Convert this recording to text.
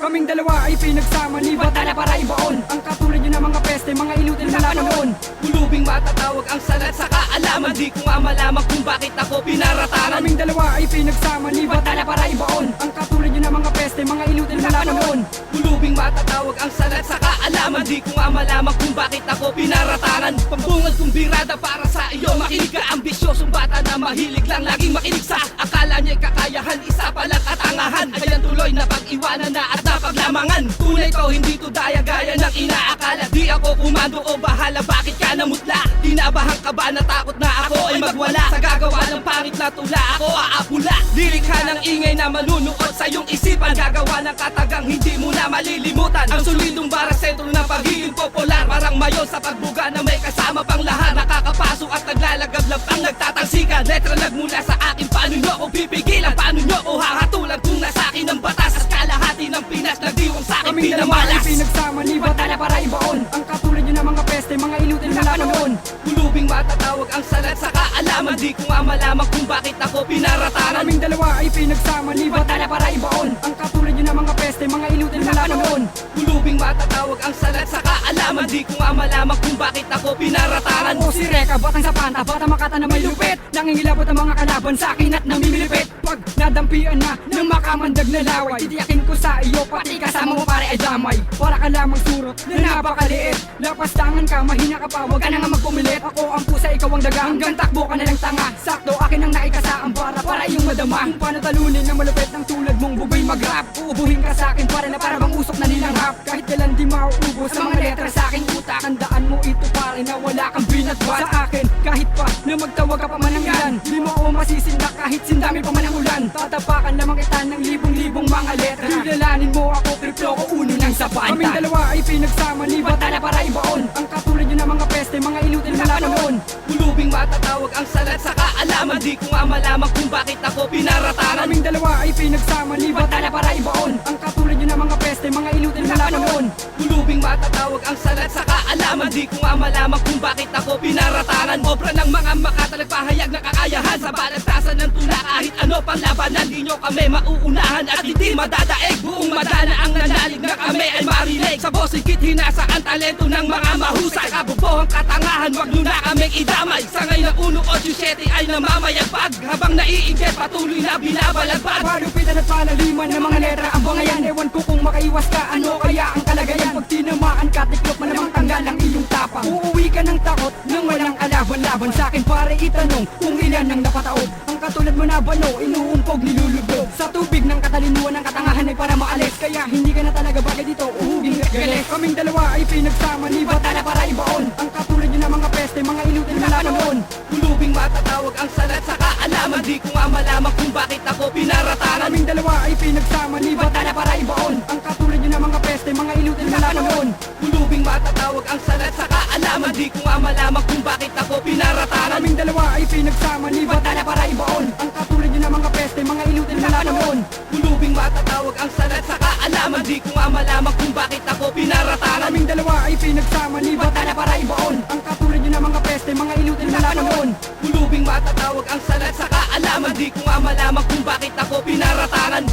Kaming dalawa ay pinagsama ni Batala para ibaon ang katulad nyo ng mga peste, mga inutil na panahon. Pulubing matatawag ang salat sa kaalaman, di ko nga malaman kung bakit ako pinarataran. Kaming dalawa ay pinagsama ni Batala para ibaon ang katulad nyo ng mga peste, mga inutil na panahon. Pulubing matatawag ang salat sa kaalaman, di ko nga malaman kung bakit ako pinarataran. Pambungad kong birada para sa iyo, makinig ka, ambisyosong bata na mahilig lang laging makinig sa akala niya'y kakayahan, isa palang katangahan. Ayan tuloy na pag-iwanan na at napaglamangan. Tunay to, hindi to daya gaya ng inaakala. Di ako kumando o bahala, bakit ka namutla? Kinabahan ka ba, natakot na ako ay magwala? Sa gagawa ng pangit na tula, ako aapula. Lilikha ng ingay na manunuot sa iyong isipan, gagawa ng katagang hindi mo na malilimutan. Ang solidong bara sentro ng pagiging popular, parang mayon sa pagbuga na may kasama pang lahat. Nakakapasok at naglalagablab ang nagtatalsikan. Letra nagmula sa akin, paano nyo ko pipigilan? Paano nyo ko hahatulan kung nasa akin ang batas? At kalahati ng Pinas nagdiwang sa akin Kaming dalawa ay pinamalas. pinagsama ni Batala para ibaon ang katulad nyo ng mga peste, mga inutil na panahon. Pulubing matatawag ang salat sa kaalaman, di ko nga malaman kung bakit ako pinarataran. Kaming dalawa ay pinagsama ni Batala para ibaon ang katulad nyo ng mga peste, mga inutil na panahon. Pulubing matatawag ang salat sa kaalaman, di ko nga malaman kung bakit ako pinarataran. Ako si Reka, batang sapanta, bata makata na may lupit. Nangingilabot ang mga kalaban sa akin at namimilipit. Pag nadampian na ng makamandag na laway, titiyakin ko sa iyo, pati kasama mo pare ay damay. Para ka lamang surot na napakaliit. Lapastangan ka, mahina ka pa, wag ka na nga magpumilit. Ako ang pusa, ikaw ang daga, hanggang takbo ka na lang tanga. Sakto, akin ang naikasaan para iyong madama. Kung paano talunin na malupit ng tulad mong bugoy mag-rap. Uubuhin ka sa akin para bang usok na nilanghap. Kahit kailan di mauubos sa mga letra sa aking utak. Tandaan mo ito pare na wala kang binatbat sa akin. Kahit pa na magtawag ka pa man ng ilan, di mo ako masisindak kahit sindami pa man ang ulan. Tatapakan lamang kita ng libong-libong mga letra. Kilalanin mo ako, triplo ko uno ng sapanta. Kaming dalawa ay pinagsama ni Batala para ibaon ang katulad nyo ng mga peste, mga inutil na panahon. Pulubing matatawag ang salat sa kaalaman, di ko nga malaman kung bakit ako pinarataran. Kaming dalawa ay pinagsama ni Batala para ibaon ang katulad nyo ng mga peste, mga inutil na panahon. Pulubing matatawag ang salat sa kaalaman, di ko nga malaman kung bakit ako pinarataran. Obra ng mga makatalagpahayag na kakayahan sa balagtasan ng tula, kahit ano pang labanan, di nyo kami mauunahan at hindi madadaig. Buong madana ang nanalig na kami ay marinig. Sa boss higit hinasa ang talento ng mga mahusay. Kabubuhang katangahan, wag nyo na kaming idamay. Sangay ng 1-8-7 ay namamayagpag, habang naiigay patuloy na binabalagbag. Palupitan at panaliman ng mga letra ang bangayan. Ewan ko kung makaiwas ka, ano kaya ang kalagayan. Pag tinamaan ka, tiklop malamang tanggal ang iyong tapang. Uuwi ka ng takot nang walang kalaban-laban. Sa akin pare itanong kung ilan ang napataob. Ang katulad mo na bano, inuumpog, nilulubog. Sa tubig ng katalinuhan ng katangahan ay para maalis. Kaya hindi ka na talaga bagay dito, uhuging galis. Kaming dalawa ay pinagsama ni Batala para ibaon ang katulad nyo ng mga peste, mga inutil na panahon. Pulubing matatawag ang salat sa kaalaman, di ko nga malaman kung bakit ako pinarataran. Kaming dalawa ay pinagsama ni Batala para ibaon ang katulad nyo ng mga peste, mga inutil na panahon. Pulubing matatawag ang salat sa kaalaman, di ko nga malaman kung bakit ako pinarataran. Kaming dalawa ay pinagsama ni Batala para ibaon ang katulad nyo ng mga peste, mga inutil na panahon. Pulubing matatawag ang salat sa kaalaman, di ko nga malaman kung bakit ako pinarataran. Kaming dalawa ay pinagsama ni Batala para ibaon ang katulad nyo ng mga peste, mga inutil na panahon. Pulubing matatawag ang salat sa kaalaman, di ko nga malaman kung bakit ako pinarataran.